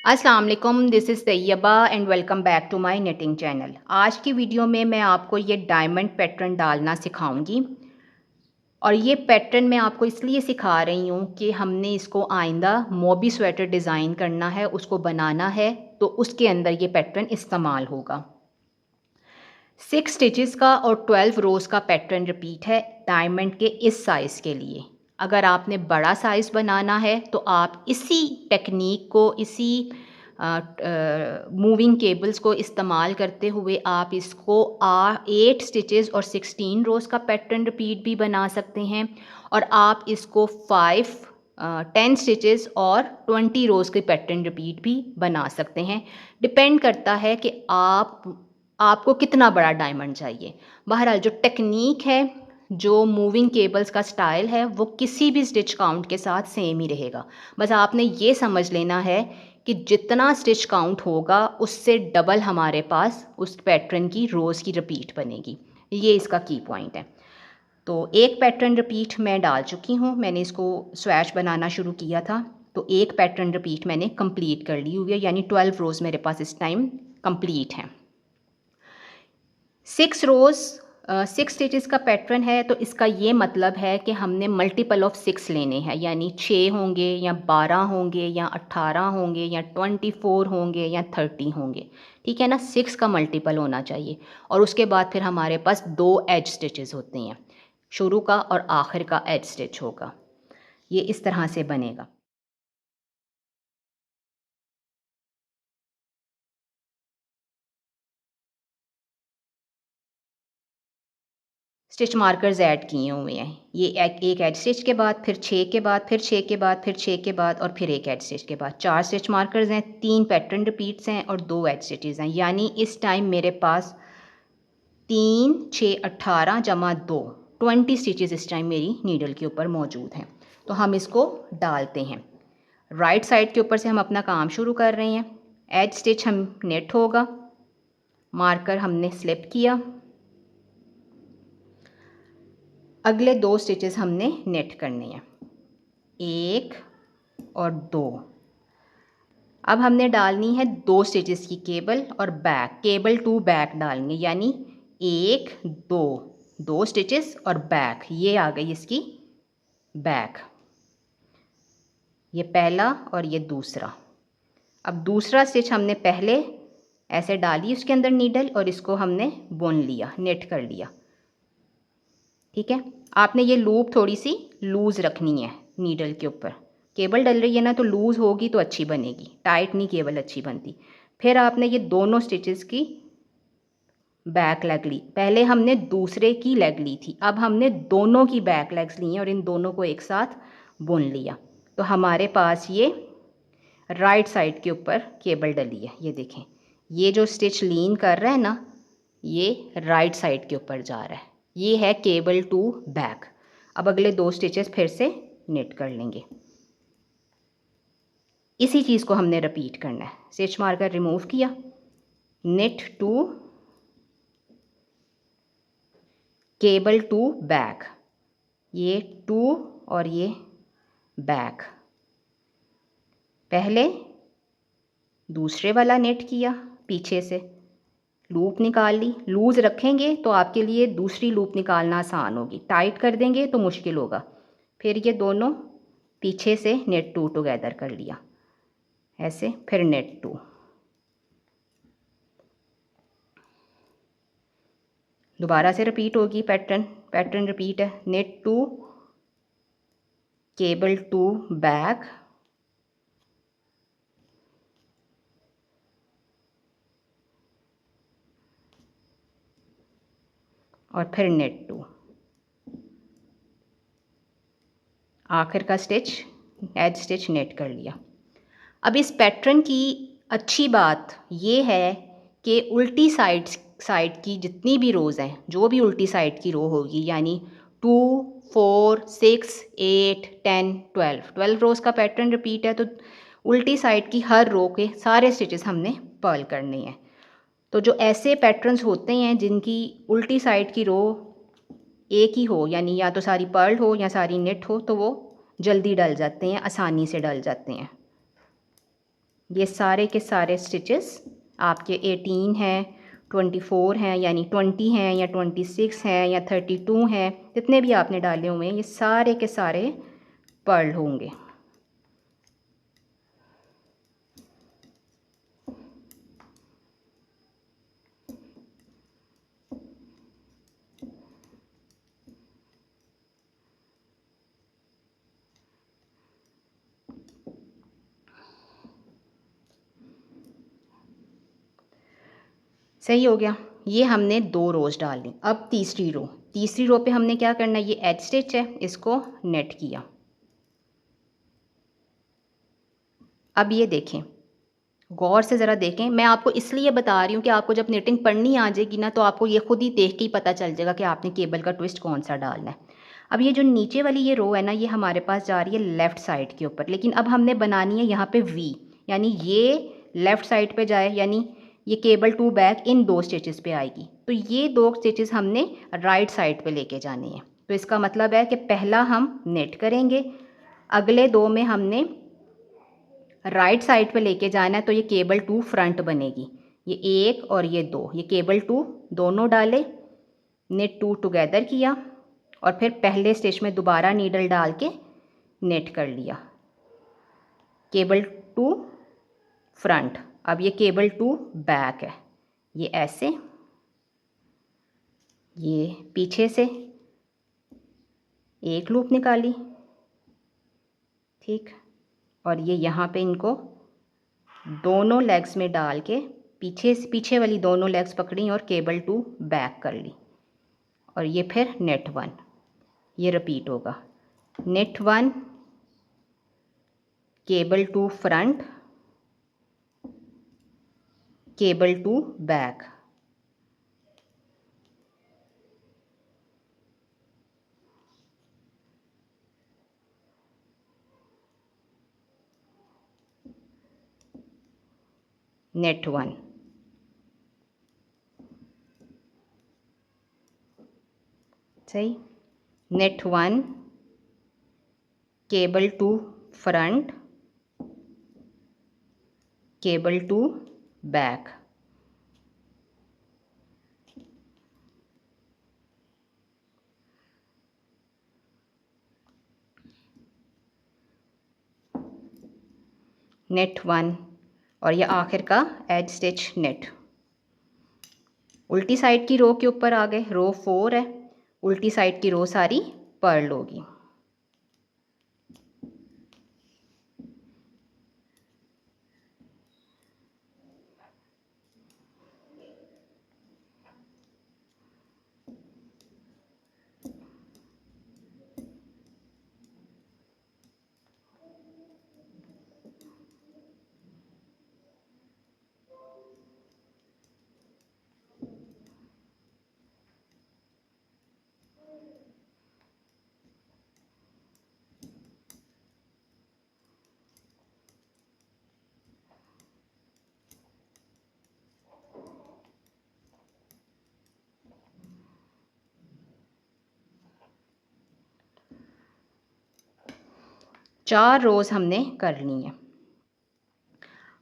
अस्सलाम वालेकुम, this is Tayyaba and welcome back to my knitting channel. आज की वीडियो में मैं आपको ये डायमंड पैटर्न डालना सिखाऊंगी और ये पैटर्न मैं आपको इसलिए सिखा रही हूँ कि हमने इसको आइंदा मोबी स्वेटर डिज़ाइन करना है, उसको बनाना है, तो उसके अंदर ये पैटर्न इस्तेमाल होगा। 6 स्टिचेस का और 12 रोज़ का पैटर्न रिपीट है डायमंड के इस साइज़ के लिए। अगर आपने बड़ा साइज़ बनाना है तो आप इसी टेक्निक को, इसी मूविंग केबल्स को इस्तेमाल करते हुए आप इसको 8 स्टिचेस और 16 रोज़ का पैटर्न रिपीट भी बना सकते हैं और आप इसको 10 स्टिचेस और 20 रोज़ के पैटर्न रिपीट भी बना सकते हैं। डिपेंड करता है कि आपको कितना बड़ा डायमंड चाहिए। बहरहाल जो टेक्नीक है, जो मूविंग केबल्स का स्टाइल है, वो किसी भी स्टिच काउंट के साथ सेम ही रहेगा। बस आपने ये समझ लेना है कि जितना स्टिच काउंट होगा उससे डबल हमारे पास उस पैटर्न की रोज़ की रिपीट बनेगी। ये इसका की पॉइंट है। तो एक पैटर्न रिपीट मैं डाल चुकी हूँ, मैंने इसको स्वैच बनाना शुरू किया था, तो एक पैटर्न रिपीट मैंने कंप्लीट कर ली हुई है, यानी 12 रोज़ मेरे पास इस टाइम कंप्लीट हैं। 6 रोज़ 6 स्टिचेस का पैटर्न है, तो इसका ये मतलब है कि हमने मल्टीपल ऑफ 6 लेने हैं, यानी 6 होंगे या 12 होंगे या 18 होंगे या 24 होंगे या 30 होंगे। ठीक है ना, 6 का मल्टीपल होना चाहिए और उसके बाद फिर हमारे पास 2 एज स्टिचेस होते हैं, शुरू का और आखिर का एज स्टिच होगा। ये इस तरह से बनेगा। स्टिच मार्कर्स ऐड किए हुए हैं। ये एक एज स्टिच के बाद, फिर 6 के बाद, फिर 6 के बाद, फिर 6 के बाद और फिर एक एज स्टिच के बाद 4 स्टिच मार्कर्स हैं, 3 पैटर्न रिपीट्स हैं और 2 एज स्टिचेस हैं। यानी इस टाइम मेरे पास 3 6 18 जमा 2 20 स्टिचेस इस टाइम मेरी नीडल के ऊपर मौजूद हैं। तो हम इसको डालते हैं। राइट साइड के ऊपर से हम अपना काम शुरू कर रहे हैं। एज स्टिच हम नेट होगा, मार्कर हमने स्लिप किया, अगले 2 स्टिचेस हमने नेट करने हैं, 1 और 2। अब हमने डालनी है 2 स्टिचेस की केबल और बैक, केबल टू बैक डालनी है, यानी 1 2 2 स्टिचेस और बैक, ये आ गई इसकी बैक। ये पहला और ये दूसरा। अब दूसरा स्टिच हमने पहले ऐसे डाली उसके अंदर नीडल और इसको हमने बुन लिया, नेट कर लिया। ठीक है, आपने ये लूप थोड़ी सी लूज़ रखनी है नीडल के ऊपर। केबल डल रही है ना, तो लूज़ होगी तो अच्छी बनेगी, टाइट नहीं केबल अच्छी बनती। फिर आपने ये दोनों स्टिचेस की बैक लेग ली, पहले हमने दूसरे की लेग ली थी, अब हमने दोनों की बैक लेग्स ली हैं और इन दोनों को एक साथ बुन लिया। तो हमारे पास ये राइट साइड के ऊपर केबल डली है। ये देखें, ये जो स्टिच लीन कर रहा है ना, ये राइट साइड के ऊपर जा रहा है। ये है केबल टू बैक। अब अगले 2 स्टिचेस फिर से निट कर लेंगे। इसी चीज़ को हमने रिपीट करना है। स्टिच मार्कर रिमूव किया, knit two cable two back, ये टू और ये बैक, पहले दूसरे वाला नेट किया, पीछे से लूप निकाल ली। लूज़ रखेंगे तो आपके लिए दूसरी लूप निकालना आसान होगी, टाइट कर देंगे तो मुश्किल होगा। फिर ये दोनों पीछे से नेट टू टुगेदर कर लिया ऐसे, फिर नेट टू, दोबारा से रिपीट होगी। पैटर्न रिपीट है, knit two cable two back, और फिर नेट टू, आखिर का स्टिच एज स्टिच नेट कर लिया। अब इस पैटर्न की अच्छी बात ये है कि उल्टी साइड की जितनी भी रोज़ हैं, जो भी उल्टी साइड की रो होगी, यानी 2 4 6 8 10 12 रोज़ का पैटर्न रिपीट है, तो उल्टी साइड की हर रो के सारे स्टिचेस हमने पर्ल करने हैं। तो जो ऐसे पैटर्न्स होते हैं जिनकी उल्टी साइड की रो एक ही हो, यानी या तो सारी पर्ल हो या सारी नेट हो, तो वो जल्दी डल जाते हैं, आसानी से डल जाते हैं। ये सारे के सारे स्टिचेस आपके 18 हैं, 24 हैं यानी 20 हैं, या 26 हैं, या 32 हैं, जितने भी आपने डाले हुए हैं ये सारे के सारे पर्ल होंगे। सही हो गया। ये हमने 2 रोज़ डाल ली। अब तीसरी रो पे हमने क्या करना है, ये एज स्टिच है, इसको नेट किया। अब ये देखें, गौर से ज़रा देखें, मैं आपको इसलिए बता रही हूँ कि आपको जब निटिंग पढ़नी आ जाएगी ना तो आपको ये खुद ही देख के ही पता चल जाएगा कि आपने केबल का ट्विस्ट कौन सा डालना है। अब ये जो नीचे वाली ये रो है ना, ये हमारे पास जा रही है लेफ़्ट साइड के ऊपर, लेकिन अब हमने बनानी है यहाँ पे वी, यानी ये लेफ़्ट साइड पे जाए, यानी ये cable two back in 2 stitches पे आएगी। तो ये 2 स्टिचेस हमने राइट साइड पे लेके जाने हैं। तो इसका मतलब है कि पहला हम नेट करेंगे, अगले 2 में हमने राइट साइड पे लेके जाना है, तो ये केबल टू फ्रंट बनेगी। ये 1 और ये 2, ये केबल टू दोनों डाले, नेट 2 टुगेदर किया और फिर पहले स्टिच में दोबारा नीडल डाल के नेट कर लिया, केबल टू फ्रंट। अब ये केबल टू बैक है, ये ऐसे, ये पीछे से एक लूप निकाली, ठीक, और ये यहाँ पे इनको दोनों लेग्स में डाल के पीछे वाली दोनों लेग्स पकड़ी और केबल टू बैक कर ली, और ये फिर नेट 1, ये रिपीट होगा, knit 1, cable two front, cable two back, knit 1, सही, knit 1, cable two front, cable two back, knit 1, और ये आखिर का एज स्टिच नेट। उल्टी साइड की रो के ऊपर आ गए, रो 4 है, उल्टी साइड की रो सारी पर्ल होगी। चार रोज़ हमने कर ली हैं।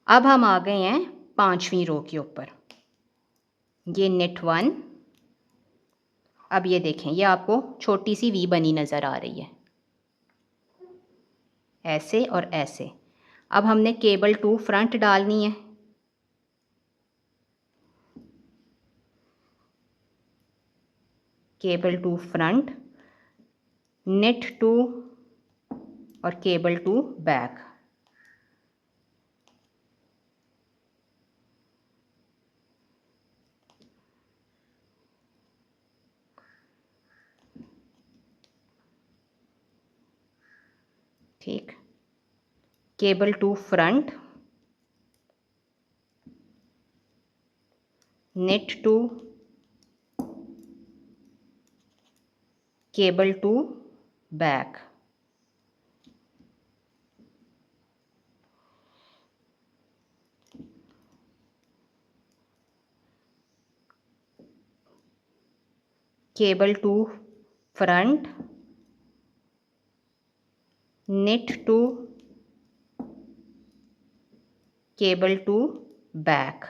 अब हम आ गए हैं 5वीं रो के ऊपर, ये नेट 1। अब ये देखें, ये आपको छोटी सी वी बनी नज़र आ रही है, ऐसे और ऐसे। अब हमने केबल टू फ्रंट डालनी है, केबल टू फ्रंट, नेट 2 और केबल टू बैक, ठीक, cable two front, knit 2, cable two back, cable two front, knit 2, cable two back.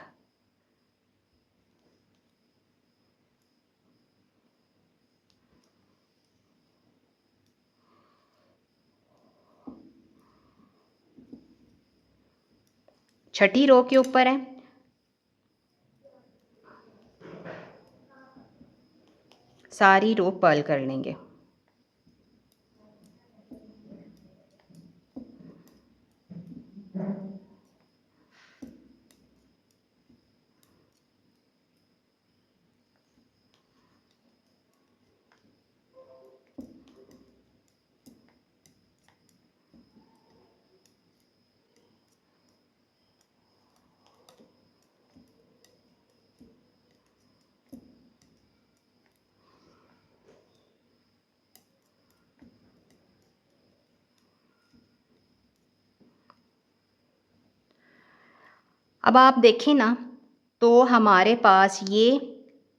छठी रो के ऊपर है, सारी रो पर्ल कर लेंगे। अब आप देखें ना, तो हमारे पास ये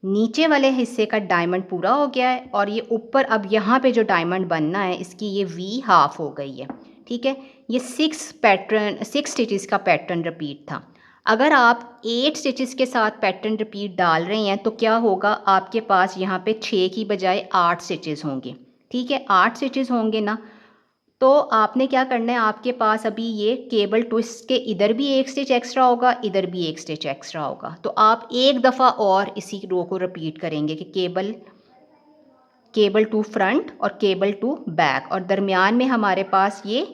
नीचे वाले हिस्से का डायमंड पूरा हो गया है और ये ऊपर अब यहाँ पे जो डायमंड बनना है इसकी ये वी हाफ हो गई है। ठीक है, ये 6 स्टिचेस का पैटर्न रिपीट था। अगर आप 8 स्टिचेस के साथ पैटर्न रिपीट डाल रहे हैं तो क्या होगा, आपके पास यहाँ पे 6 की बजाय 8 स्टिचेस होंगे। ठीक है, 8 स्टिचेस होंगे ना, तो आपने क्या करना है, आपके पास अभी ये केबल ट्विस्ट के इधर भी एक स्टिच एक्स्ट्रा होगा, इधर भी एक स्टिच एक्स्ट्रा होगा। तो आप एक दफ़ा और इसी रो को रिपीट करेंगे कि केबल टू फ्रंट और केबल टू बैक, और दरमियान में हमारे पास ये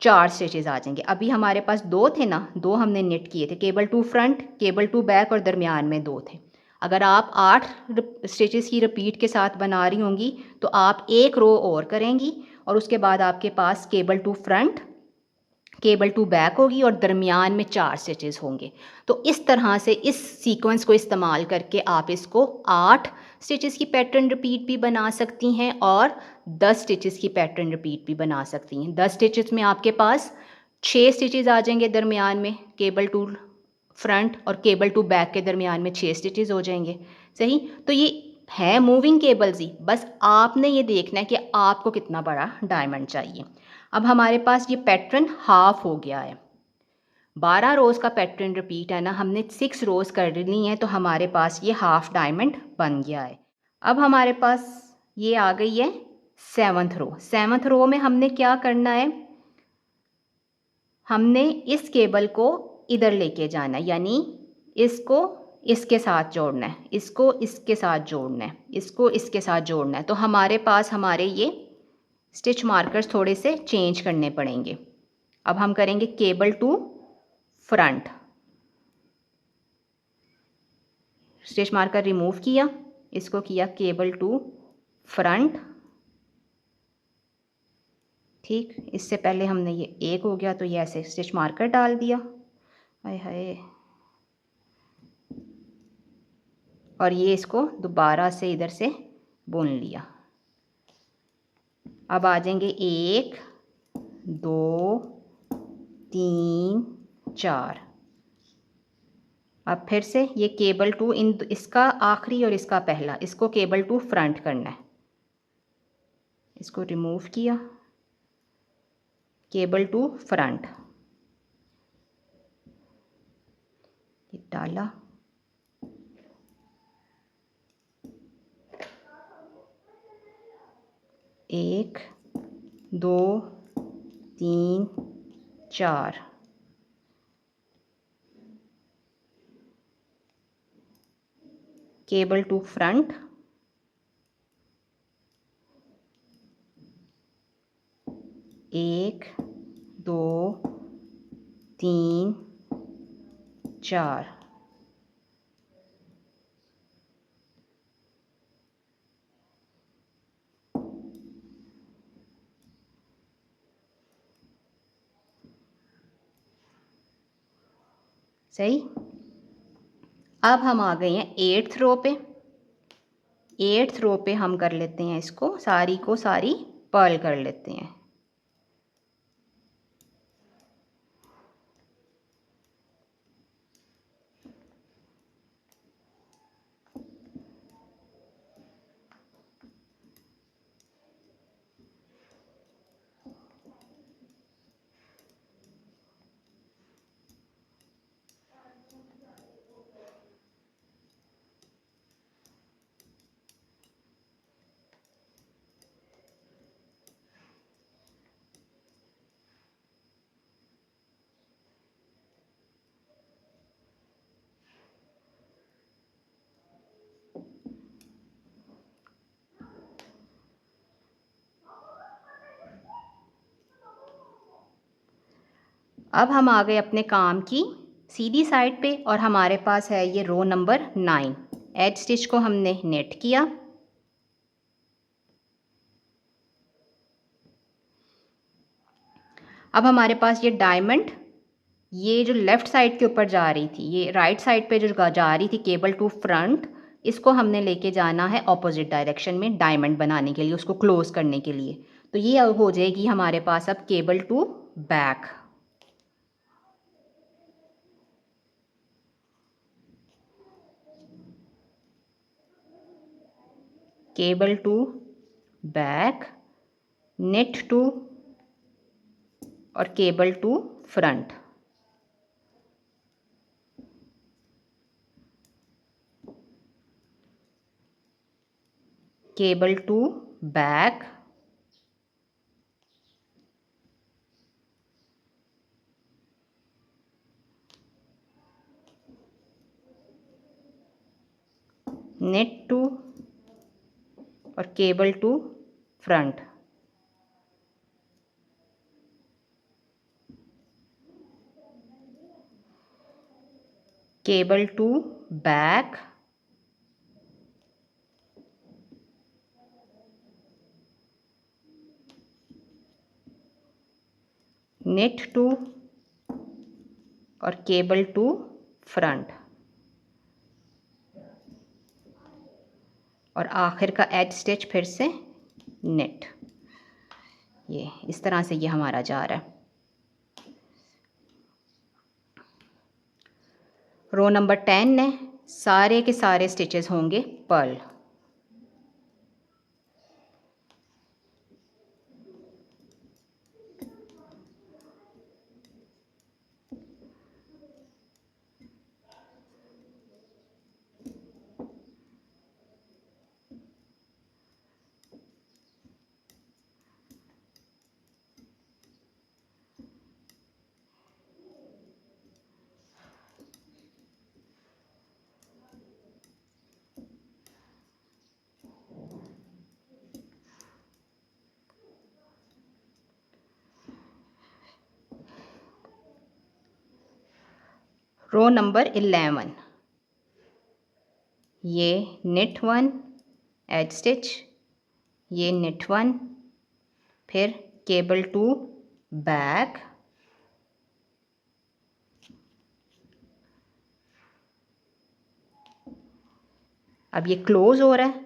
4 स्टिचेस आ जाएंगे। अभी हमारे पास 2 थे ना, 2 हमने निट किए थे, cable two front, cable two back और दरमियान में 2 थे। अगर आप 8 स्टिचेस की रिपीट के साथ बना रही होंगी तो आप एक रो और करेंगी और उसके बाद आपके पास cable two front, cable two back होगी और दरमियान में 4 स्टिचेस होंगे। तो इस तरह से इस सीक्वेंस को इस्तेमाल करके आप इसको 8 स्टिचेस की पैटर्न रिपीट भी बना सकती हैं और 10 स्टिचेस की पैटर्न रिपीट भी बना सकती हैं। 10 स्टिचेस में आपके पास 6 स्टिचेस आ जाएंगे दरमियान में, केबल टू फ्रंट और केबल टू बैक के दरमियान में 6 स्टिचेस हो जाएंगे। सही, तो ये है मूविंग केबल्स ही, बस आपने ये देखना है कि आपको कितना बड़ा डायमंड चाहिए। अब हमारे पास ये पैटर्न हाफ हो गया है, 12 रोज़ का पैटर्न रिपीट है ना, हमने 6 रोज़ कर ली हैं तो हमारे पास ये हाफ डायमंड बन गया है। अब हमारे पास ये आ गई है 7th रो। 7th रो में हमने क्या करना है, हमने इस केबल को इधर लेके जाना है, यानी इसको इसके साथ जोड़ना है, इसको इसके साथ जोड़ना है, इसको इसके साथ जोड़ना है। तो हमारे पास हमारे ये स्टिच मार्कर्स थोड़े से चेंज करने पड़ेंगे। अब हम करेंगे cable two front, stitch marker remove किया, इसको किया केबल टू फ्रंट। ठीक, इससे पहले हमने ये एक हो गया तो ये ऐसे स्टिच मार्कर डाल दिया, हाय हाय, और ये इसको दोबारा से इधर से बुन लिया। अब आ जाएंगे 1 2 3 4। अब फिर से ये केबल टू, इन इसका आखिरी और इसका पहला, इसको केबल टू फ्रंट करना है, इसको रिमूव किया, केबल टू फ्रंट, ये डाला, एक 2 3 4, केबल टू फ्रंट, एक 2 3 4, सही। अब हम आ गए हैं 8th रो पे। 8th रो पे हम कर लेते हैं इसको सारी को सारी पर्ल कर लेते हैं। अब हम आ गए अपने काम की सीधी साइड पे और हमारे पास है ये रो नंबर 9। एज स्टिच को हमने नेट किया। अब हमारे पास ये डायमंड, ये जो लेफ़्ट साइड के ऊपर जा रही थी, ये राइट साइड पे जो जा रही थी केबल टू फ्रंट, इसको हमने लेके जाना है ऑपोजिट डायरेक्शन में डायमंड बनाने के लिए, उसको क्लोज करने के लिए। तो ये हो जाएगी हमारे पास अब cable two back. Cable two back, knit two और cable two front. Cable two back, knit two और cable two front. Cable two back, knit two और केबल टू फ्रंट, और आखिर का एज स्टिच फिर से नेट। ये इस तरह से ये हमारा जा रहा है। रो नंबर 10 में सारे के सारे स्टिचेस होंगे पर्ल। रो नंबर 11, ये नेट 1 एज स्टिच, ये नेट 1, फिर केबल टू बैक, अब ये क्लोज हो रहा है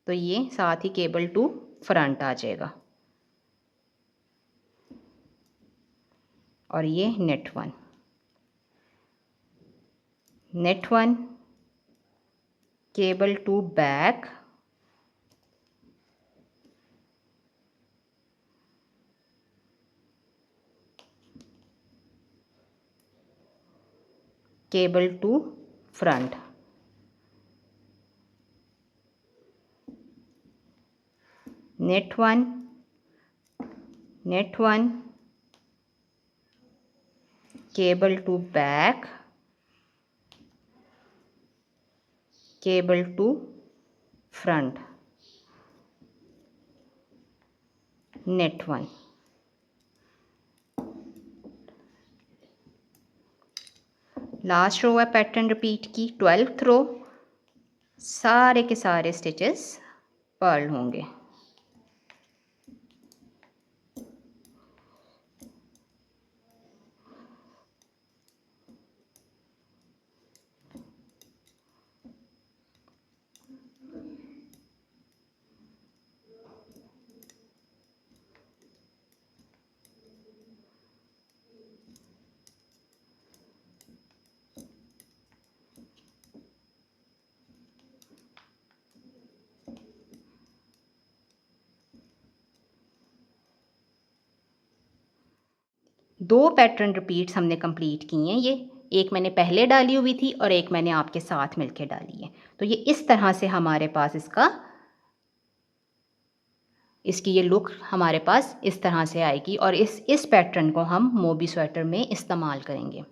तो ये साथ ही केबल टू फ्रंट आ जाएगा, और ये knit 1, knit 1, cable two back, cable two front, knit 1, knit 1, cable two back, cable two front, knit 1। Last row है पैटर्न रिपीट की 12th रो, सारे के सारे स्टिचेस पर्ल होंगे। दो पैटर्न रिपीट्स हमने कंप्लीट किए हैं। ये एक मैंने पहले डाली हुई थी और एक मैंने आपके साथ मिलके डाली है। तो ये इस तरह से हमारे पास इसकी ये लुक हमारे पास इस तरह से आएगी, और इस पैटर्न को हम मोबी स्वेटर में इस्तेमाल करेंगे।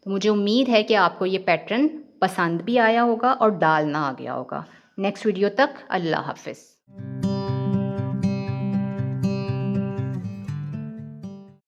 तो मुझे उम्मीद है कि आपको ये पैटर्न पसंद भी आया होगा और डालना आ गया होगा। नेक्स्ट वीडियो तक अल्लाह हाफ़िज़।